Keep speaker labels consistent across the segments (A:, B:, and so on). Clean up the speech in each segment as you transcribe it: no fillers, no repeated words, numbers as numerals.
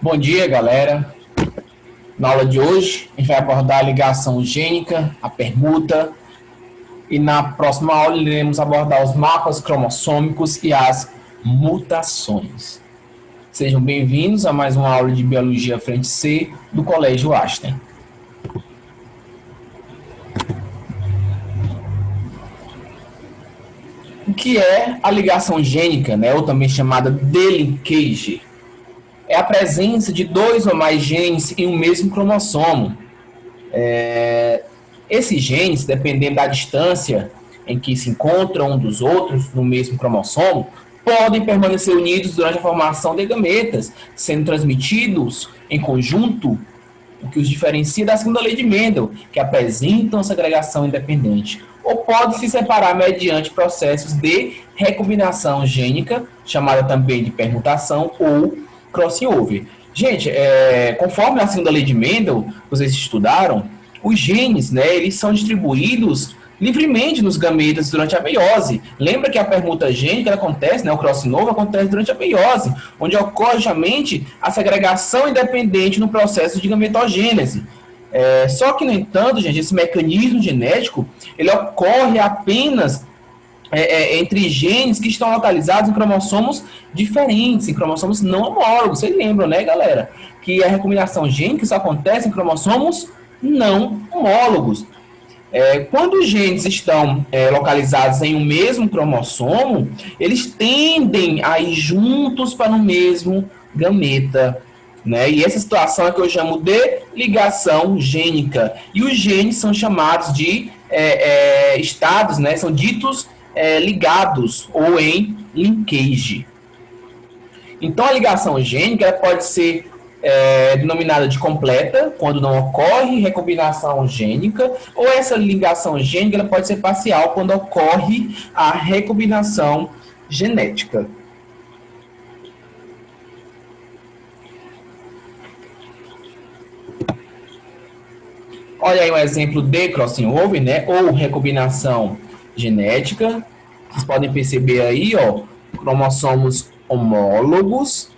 A: Bom dia, galera. Na aula de hoje, a gente vai abordar a ligação gênica, a permuta, e na próxima aula iremos abordar os mapas cromossômicos e as mutações. Sejam bem-vindos a mais uma aula de Biologia Frente C do Colégio Einstein. O que é a ligação gênica, ou também chamada de linkage? É a presença de dois ou mais genes em um mesmo cromossomo. Esses genes, dependendo da distância em que se encontram um dos outros no mesmo cromossomo, podem permanecer unidos durante a formação de gametas, sendo transmitidos em conjunto, o que os diferencia da segunda lei de Mendel, que apresentam segregação independente, ou pode se separar mediante processos de recombinação gênica, chamada também de permutação ou crossover. Gente, conforme a segunda lei de Mendel, vocês estudaram, os genes, eles são distribuídos livremente nos gametas durante a meiose. Lembra que a permuta gênica acontece, o crossover acontece durante a meiose, onde ocorre justamente a segregação independente no processo de gametogênese. Só que, no entanto, gente, esse mecanismo genético, ele ocorre apenas entre genes que estão localizados em cromossomos diferentes, em cromossomos não homólogos. Vocês lembram, galera? Que a recombinação gênica só acontece em cromossomos não homólogos. Quando os genes estão localizados em um mesmo cromossomo, eles tendem a ir juntos para o mesmo gameta. E essa situação é que eu chamo de ligação gênica. E os genes são chamados de estados, são ditos ligados ou em linkage. Então, a ligação gênica pode ser denominada de completa, quando não ocorre recombinação gênica, ou essa ligação gênica ela pode ser parcial, quando ocorre a recombinação genética. Olha aí um exemplo de crossover, ou recombinação genética. Vocês podem perceber aí, cromossomos homólogos,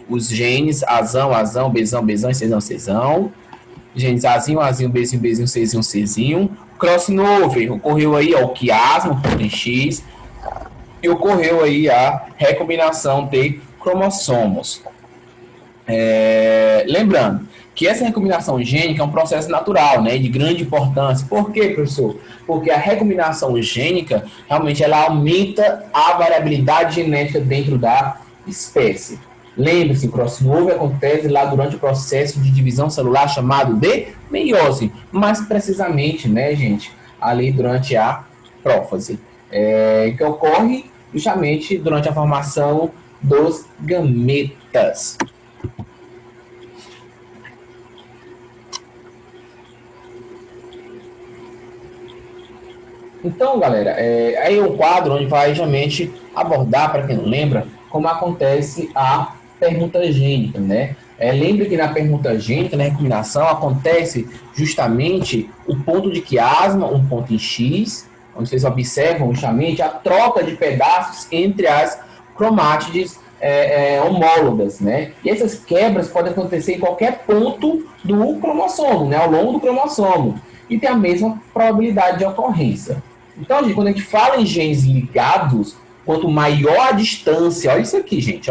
A: os genes Azão, Azão, Bzão, Bzão e Czão, Czão. Genes Azinho, Azinho, Bzinho, Bzinho, Czinho, Czinho. Crossover, ocorreu aí o quiasma, por X, e ocorreu aí a recombinação de cromossomos. Lembrando que essa recombinação gênica é um processo natural, de grande importância. Por quê, professor? Porque a recombinação gênica, realmente, ela aumenta a variabilidade genética dentro da espécie. Lembre-se, o crossover acontece lá durante o processo de divisão celular chamado de meiose, mais precisamente, gente, ali durante a prófase, que ocorre justamente durante a formação dos gametas. Então, galera, aí é o quadro onde vai justamente abordar, para quem não lembra, como acontece a permuta gênica, Lembre que na permuta gênica, na recombinação, acontece justamente o ponto de quiasma, um ponto em X, onde vocês observam justamente a troca de pedaços entre as cromátides homólogas, E essas quebras podem acontecer em qualquer ponto do cromossomo, ao longo do cromossomo, e tem a mesma probabilidade de ocorrência. Então, gente, quando a gente fala em genes ligados, quanto maior a distância, olha isso aqui, gente,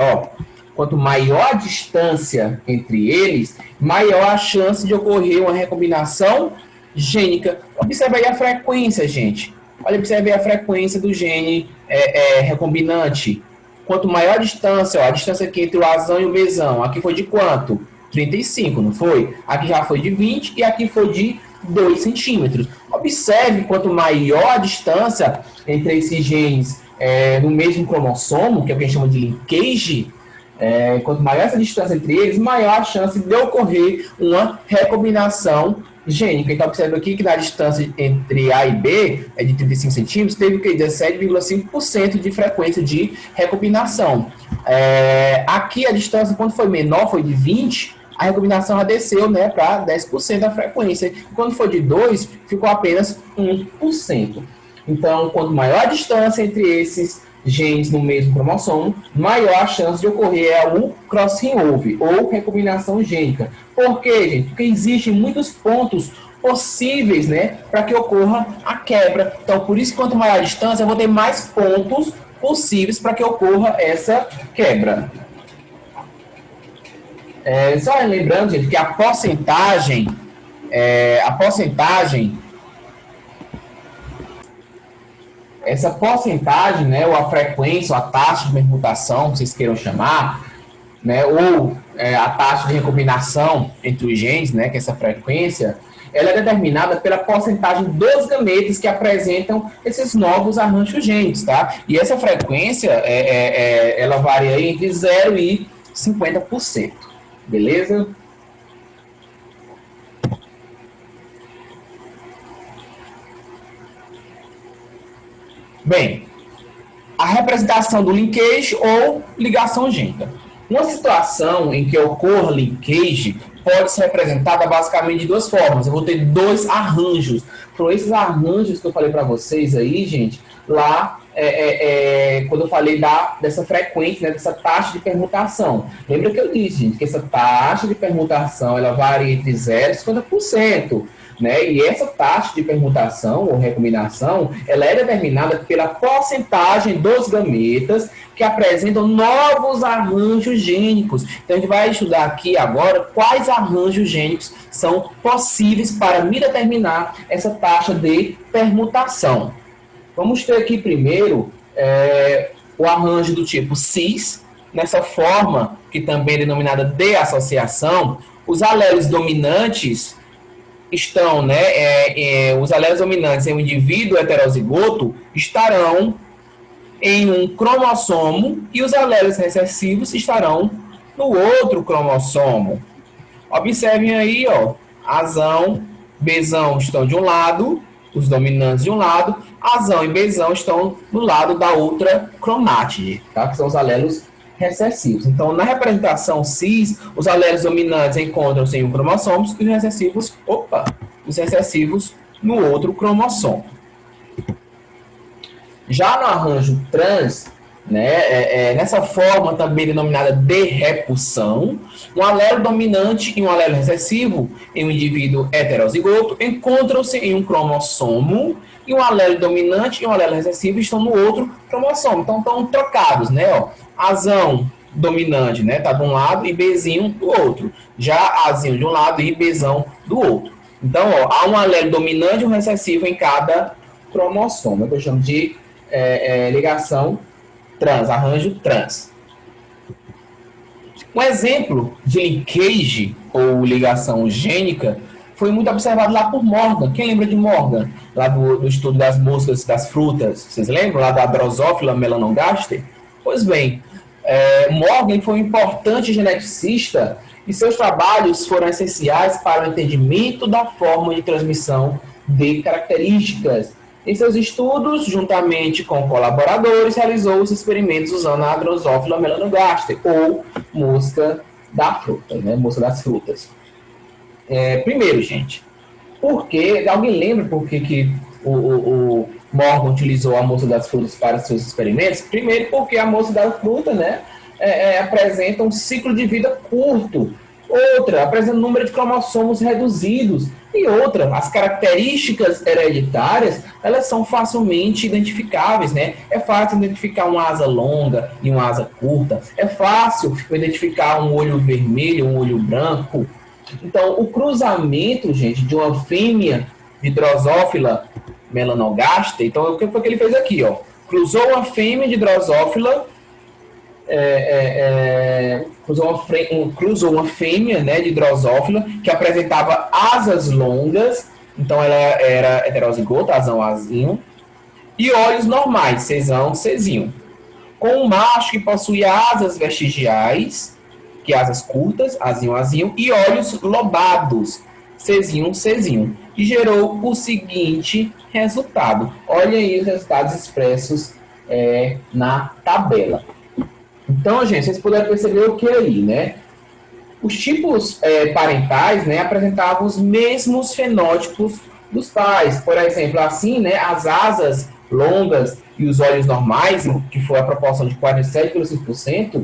A: quanto maior a distância entre eles, maior a chance de ocorrer uma recombinação gênica. Observe aí a frequência, gente. Observe aí a frequência do gene recombinante. Quanto maior a distância aqui entre o Azão e o Bzão, aqui foi de quanto? 35, não foi? Aqui já foi de 20 e aqui foi de 2 centímetros. Observe quanto maior a distância entre esses genes no mesmo cromossomo, que é o que a gente chama de linkage, quanto maior essa distância entre eles, maior a chance de ocorrer uma recombinação gênica. Então, observe aqui que na distância entre A e B é de 35 centímetros, teve o que? 17,5% de frequência de recombinação. Aqui a distância, quando foi menor, foi de 20, a recombinação já desceu para 10% da frequência. Quando for de 2, ficou apenas 1%. Então, quanto maior a distância entre esses genes no mesmo cromossomo, maior a chance de ocorrer o crossing-over, ou recombinação gênica. Por quê, gente? Porque existem muitos pontos possíveis, né, para que ocorra a quebra. Então, por isso, quanto maior a distância, eu vou ter mais pontos possíveis para que ocorra essa quebra. Só lembrando, gente, que a porcentagem, essa porcentagem, né, ou a frequência, ou a taxa de permutação, que vocês queiram chamar, né, ou a taxa de recombinação entre os genes, né, que é essa frequência, ela é determinada pela porcentagem dos gametas que apresentam esses novos arranjos gênicos, tá? E essa frequência, ela varia entre 0 e 50%, beleza? Bem, a representação do linkage ou ligação gênica. Uma situação em que ocorra linkage pode ser representada basicamente de duas formas. Eu vou ter dois arranjos. Foram esses arranjos que eu falei para vocês aí, gente, lá quando eu falei dessa frequência, né, dessa taxa de permutação. Lembra que eu disse, gente, que essa taxa de permutação ela varia entre 0 e 50%. Né? E essa taxa de permutação ou recombinação, ela é determinada pela porcentagem dos gametas que apresentam novos arranjos gênicos. Então, a gente vai estudar aqui agora quais arranjos gênicos são possíveis para me determinar essa taxa de permutação. Vamos ter aqui primeiro o arranjo do tipo cis, nessa forma, que também é denominada de associação, os alelos dominantes estão, os alelos dominantes em um indivíduo heterozigoto estarão em um cromossomo e os alelos recessivos estarão no outro cromossomo. Observem aí, ó, Azão, Bzão estão de um lado, os dominantes de um lado, Azão e Bzão estão do lado da outra cromátide, tá? Que são os alelos recessivos. Então, na representação cis, os alelos dominantes encontram-se em um cromossomo e os recessivos no outro cromossomo. Já no arranjo trans, né, nessa forma também denominada de repulsão, um alelo dominante e um alelo recessivo em um indivíduo heterozigoto encontram-se em um cromossomo e um alelo dominante e um alelo recessivo estão no outro cromossomo. Então, estão trocados, né, ó. Azão dominante, né, tá de um lado e Bzinho do outro. Já Azinho de um lado e Bzão do outro. Então, ó, há um alelo dominante e um recessivo em cada cromossomo. Eu chamo de ligação trans, arranjo trans. Um exemplo de linkage ou ligação gênica foi muito observado lá por Morgan. Quem lembra de Morgan? Lá do estudo das moscas das frutas. Vocês lembram? Lá da Drosophila melanogaster? Pois bem, Morgan foi um importante geneticista e seus trabalhos foram essenciais para o entendimento da forma de transmissão de características. Em seus estudos, juntamente com colaboradores, realizou os experimentos usando a Drosophila melanogaster, ou mosca da fruta, né? Mosca das frutas. Primeiro, gente, alguém lembra por que o Morgan utilizou a mosca das frutas para seus experimentos? Primeiro, porque a mosca da fruta, né, apresenta um ciclo de vida curto. Outra, apresenta um número de cromossomos reduzidos. E outra, as características hereditárias, elas são facilmente identificáveis, né? É fácil identificar uma asa longa e uma asa curta. É fácil identificar um olho vermelho, um olho branco. Então, o cruzamento, gente, de uma fêmea de Drosophila melanogaster, então, o que foi que ele fez aqui, ó? Cruzou uma fêmea de Drosophila cruzou uma fêmea, né, de Drosophila que apresentava asas longas, então ela era heterozigota, azão, azinho, e olhos normais, cezão, cezinho, com um macho que possui asas vestigiais, que asas curtas, azinho, azinho, e olhos lobados, cezinho, cezinho, e gerou o seguinte resultado. Olha aí os resultados expressos na tabela. Então, gente, vocês puderam perceber o que aí, né? Os tipos parentais, né, apresentavam os mesmos fenótipos dos pais. Por exemplo, assim, né, as asas longas e os olhos normais, que foi a proporção de 47,5%,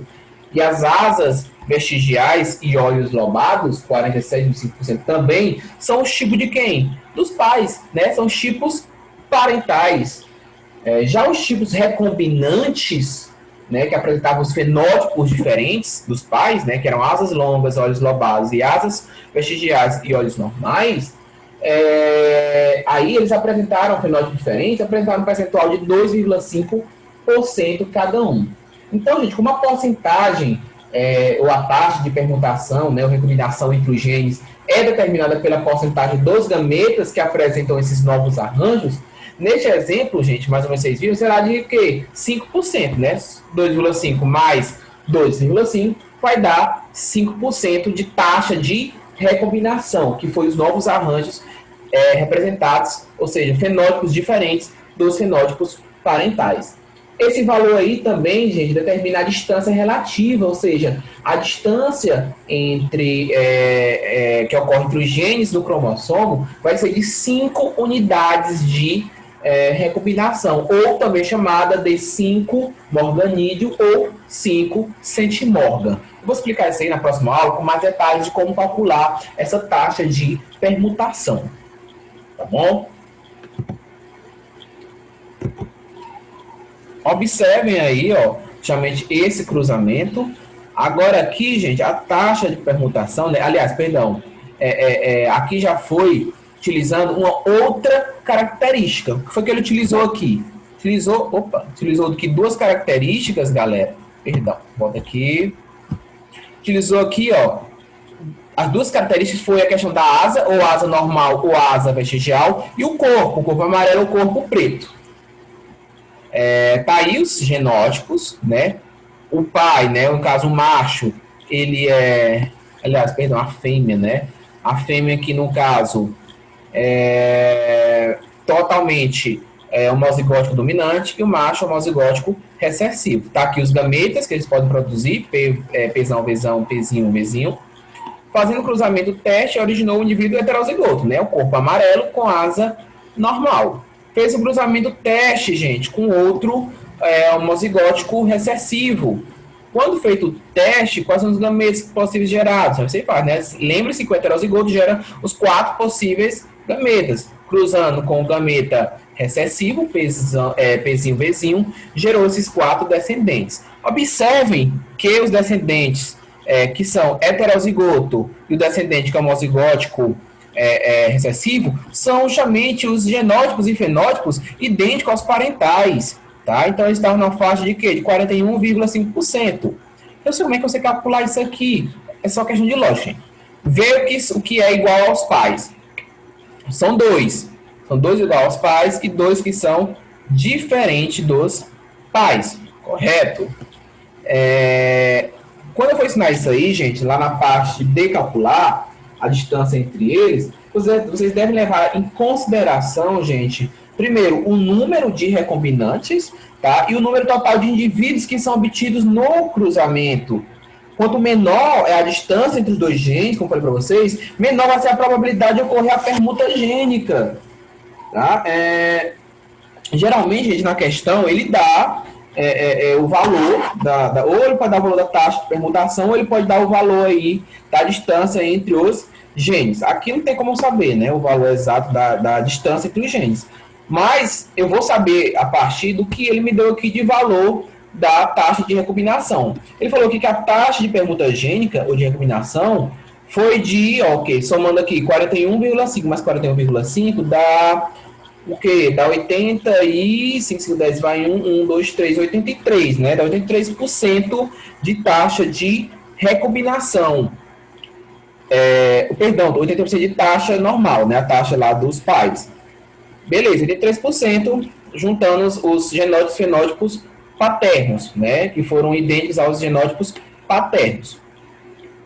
A: e as asas vestigiais e olhos lobados, 47,5% também, são os tipos de quem? Dos pais, né? São os tipos parentais. Já os tipos recombinantes, né, que apresentavam os fenótipos diferentes dos pais, né, que eram asas longas, olhos lobados e asas vestigiais e olhos normais, aí eles apresentaram fenótipos diferentes, apresentaram um percentual de 2,5% cada um. Então, gente, como a porcentagem ou a taxa de permutação, né, ou recombinação entre os genes é determinada pela porcentagem dos gametas que apresentam esses novos arranjos, neste exemplo, gente, mais ou menos vocês viram, será de quê? 5%, né? 2,5 mais 2,5 vai dar 5% de taxa de recombinação, que foi os novos arranjos representados, ou seja, fenótipos diferentes dos fenótipos parentais. Esse valor aí também, gente, determina a distância relativa, ou seja, a distância entre que ocorre entre os genes do cromossomo vai ser de 5 unidades de recombinação, ou também chamada de 5 morganídeo ou 5 centimorgan. Vou explicar isso aí na próxima aula com mais detalhes de como calcular essa taxa de permutação. Tá bom? Observem aí, ó, justamente esse cruzamento. Agora aqui, gente, a taxa de permutação, né? Aliás, perdão, aqui já foi utilizando uma outra característica. O que foi que ele utilizou aqui? Utilizou aqui duas características, galera. Perdão, volta aqui. Utilizou aqui, ó, as duas características foi a questão da asa, ou asa normal ou asa vestigial, e o corpo amarelo ou o corpo preto. Tá aí os genótipos, né? O pai, né, no caso o macho, ele a fêmea, né? A fêmea que no caso totalmente homozigótico dominante e o macho homozigótico recessivo. Tá aqui os gametas que eles podem produzir, Pzão, Vzão, Pzinho, Vzinho. Fazendo o cruzamento teste, originou o indivíduo heterozigoto, né? O corpo amarelo com asa normal. Fez o cruzamento teste, gente, com outro homozigótico recessivo. Quando feito o teste, quais são os gametas possíveis gerados? Você faz, né? Lembre-se que o heterozigoto gera os 4 possíveis gametas. Cruzando com o gameta recessivo, Pzinho, Vzinho, gerou esses 4 descendentes. Observem que os descendentes que são heterozigoto e o descendente que é homozigótico recessivo, são justamente os genótipos e fenótipos idênticos aos parentais, tá? Então, eles estavam na faixa de quê? De 41,5%. Eu sei como é que você calcular isso aqui. É só questão de lógica, gente. Ver o que é igual aos pais. São dois. São dois igual aos pais e dois que são diferentes dos pais. Correto? Quando eu for ensinar isso aí, gente, lá na parte de calcular a distância entre eles, vocês devem levar em consideração, gente, primeiro, o número de recombinantes, tá? E o número total de indivíduos que são obtidos no cruzamento. Quanto menor é a distância entre os dois genes, como eu falei para vocês, menor vai ser a probabilidade de ocorrer a permuta gênica. Tá? Geralmente, gente, na questão, ele dá o valor, ou ele pode dar o valor da taxa de permutação, ou ele pode dar o valor aí da distância entre os genes. Aqui não tem como saber, né, o valor exato da distância entre os genes. Mas eu vou saber a partir do que ele me deu aqui de valor da taxa de recombinação. Ele falou aqui que a taxa de permuta gênica, ou de recombinação, foi de, somando aqui, 41,5 mais 41,5 dá o quê? Dá 85, 5, 10, vai 1, 2, 3, 83, né? Dá 83% de taxa de recombinação. Perdão, 83% de taxa normal, né? A taxa lá dos pais. Beleza, 83% juntando os genótipos e fenótipos paternos, né? Que foram idênticos aos genótipos paternos.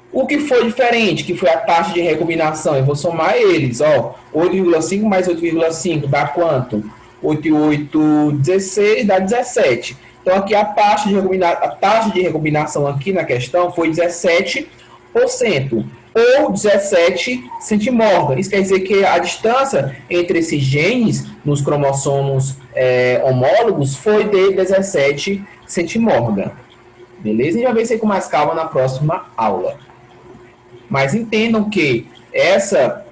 A: O que foi diferente, que foi a taxa de recombinação, eu vou somar eles, 8,5 mais 8,5 dá quanto? 8 e 8, 16, dá 17. Então, aqui a taxa de recombinação aqui na questão foi 17%. ou 17 centimorgan. Isso quer dizer que a distância entre esses genes nos cromossomos homólogos foi de 17 centimorgan. Beleza? A gente vai ver isso aí com mais calma na próxima aula. Mas entendam que essa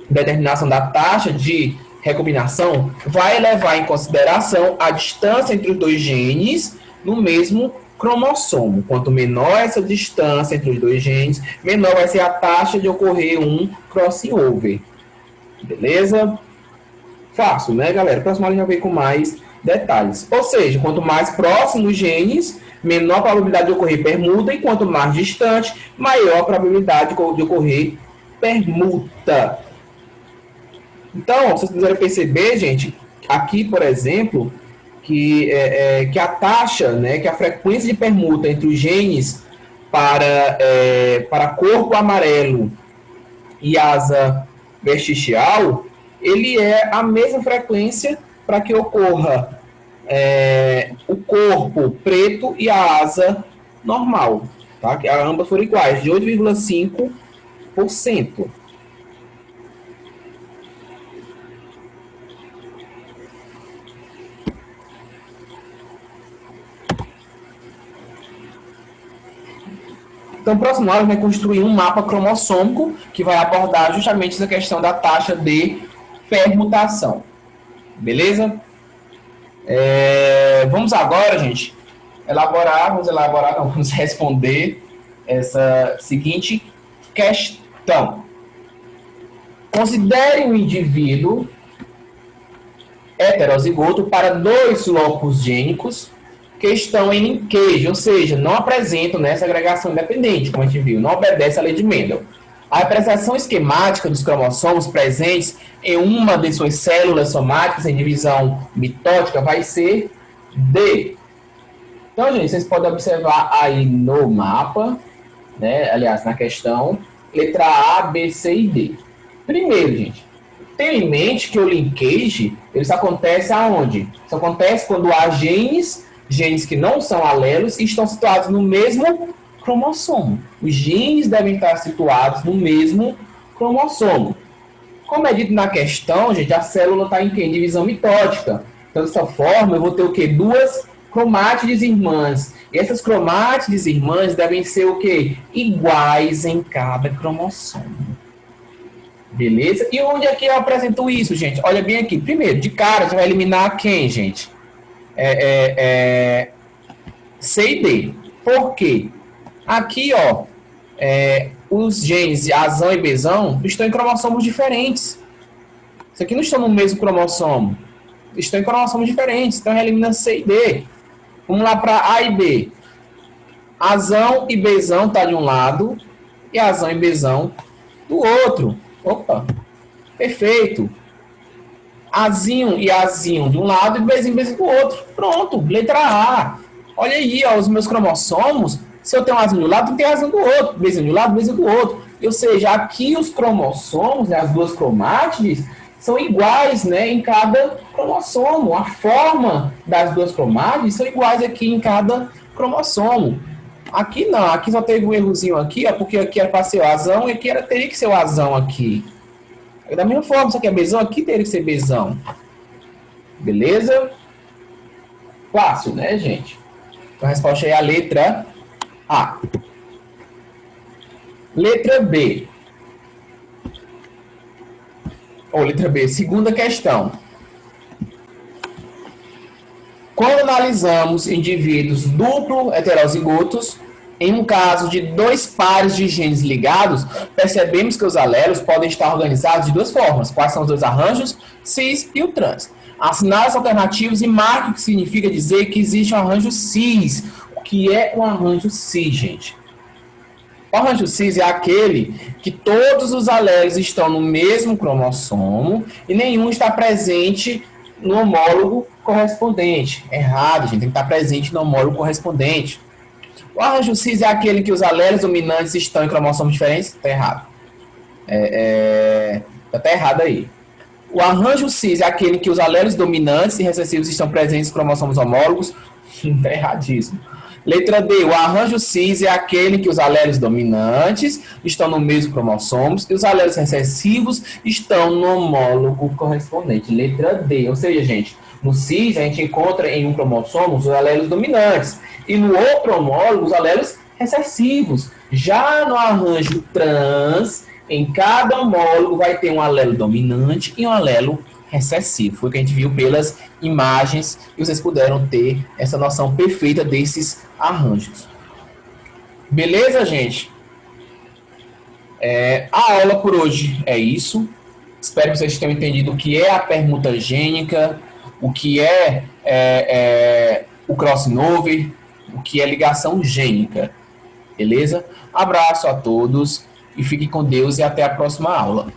A: determinação da taxa de recombinação vai levar em consideração a distância entre os dois genes no mesmo cromossomo. Quanto menor essa distância entre os dois genes, menor vai ser a taxa de ocorrer um crossover. Beleza? Fácil, né, galera? Próximo aula já vem com mais detalhes. Ou seja, quanto mais próximos os genes, menor a probabilidade de ocorrer permuta, e quanto mais distante, maior a probabilidade de ocorrer permuta. Então, vocês quiserem perceber, gente, aqui, por exemplo, que a taxa, né, que a frequência de permuta entre os genes para corpo amarelo e asa vestigial, ele é a mesma frequência para que ocorra o corpo preto e a asa normal, tá? Que ambas foram iguais, de 8,5%. Então, próximo aula vai construir um mapa cromossômico que vai abordar justamente essa questão da taxa de permutação. Beleza? Vamos agora, gente, vamos responder essa seguinte questão. Considere um indivíduo heterozigoto para 2 locos gênicos que estão em linkage, ou seja, não apresentam essa agregação independente, como a gente viu, não obedece à lei de Mendel. A representação esquemática dos cromossomos presentes em uma de suas células somáticas em divisão mitótica vai ser D. Então, gente, vocês podem observar aí no mapa, né, aliás, na questão, letra A, B, C e D. Primeiro, gente, tenha em mente que o linkage, isso acontece aonde? Isso acontece quando há genes que não são alelos e estão situados no mesmo cromossomo. Os genes devem estar situados no mesmo cromossomo. Como é dito na questão, gente, a célula está em quê? Em divisão mitótica. Então, dessa forma, eu vou ter o quê? 2 cromátides irmãs. E essas cromátides irmãs devem ser o quê? Iguais em cada cromossomo. Beleza? E onde é que eu apresento isso, gente? Olha bem aqui. Primeiro, de cara, a gente vai eliminar quem, gente? C e D. Por quê? Aqui, ó, os genes Azão e Bzão estão em cromossomos diferentes. Isso aqui não estão no mesmo cromossomo. Estão em cromossomos diferentes. Então, elimina C e D. Vamos lá para A e B. Azão e Bzão tá de um lado e Azão e Bzão do outro. Opa, perfeito. Azinho e Azinho de um lado e Bzinho do outro. Pronto, letra A. Olha aí, ó, os meus cromossomos. Se eu tenho um Azinho de um lado, tem Azinho do outro. Bzinho de um lado, Bzinho do outro. Ou seja, aqui os cromossomos, né, as duas cromátides, são iguais, né, em cada cromossomo. A forma das duas cromátides são iguais aqui em cada cromossomo. Aqui não, aqui só teve um errozinho aqui, ó, porque aqui era para ser o Azão e aqui teria que ser o Azão aqui. Da mesma forma, isso aqui é Bzão, aqui teria que ser Bzão. Beleza? Fácil, né, gente? Então a resposta é a letra A. Letra B. Ou letra B, segunda questão. Quando analisamos indivíduos duplo heterozigotos, em um caso de 2 pares de genes ligados, percebemos que os alelos podem estar organizados de 2 formas. Quais são os 2 arranjos? Cis e o trans. Assinale as alternativas e marque o que significa dizer que existe um arranjo cis. O que é um arranjo cis, gente? O arranjo cis é aquele que todos os alelos estão no mesmo cromossomo e nenhum está presente no homólogo correspondente. Errado, gente. Tem que estar presente no homólogo correspondente. O arranjo cis é aquele que os alelos dominantes estão em cromossomos diferentes? Está errado. Está errado aí. O arranjo cis é aquele que os alelos dominantes e recessivos estão presentes em cromossomos homólogos? Está erradíssimo. Letra D, o arranjo cis é aquele que os alelos dominantes estão no mesmo cromossomo e os alelos recessivos estão no homólogo correspondente. Letra D, ou seja, gente, no cis a gente encontra em um cromossomo os alelos dominantes e no outro homólogo os alelos recessivos. Já no arranjo trans, em cada homólogo vai ter um alelo dominante e um alelo recessivo. Foi o que a gente viu pelas imagens e vocês puderam ter essa noção perfeita desses arranjos. Beleza, gente? A aula por hoje é isso. Espero que vocês tenham entendido o que é a permuta gênica, o que é o crossover, o que é ligação gênica. Beleza? Abraço a todos e fiquem com Deus e até a próxima aula.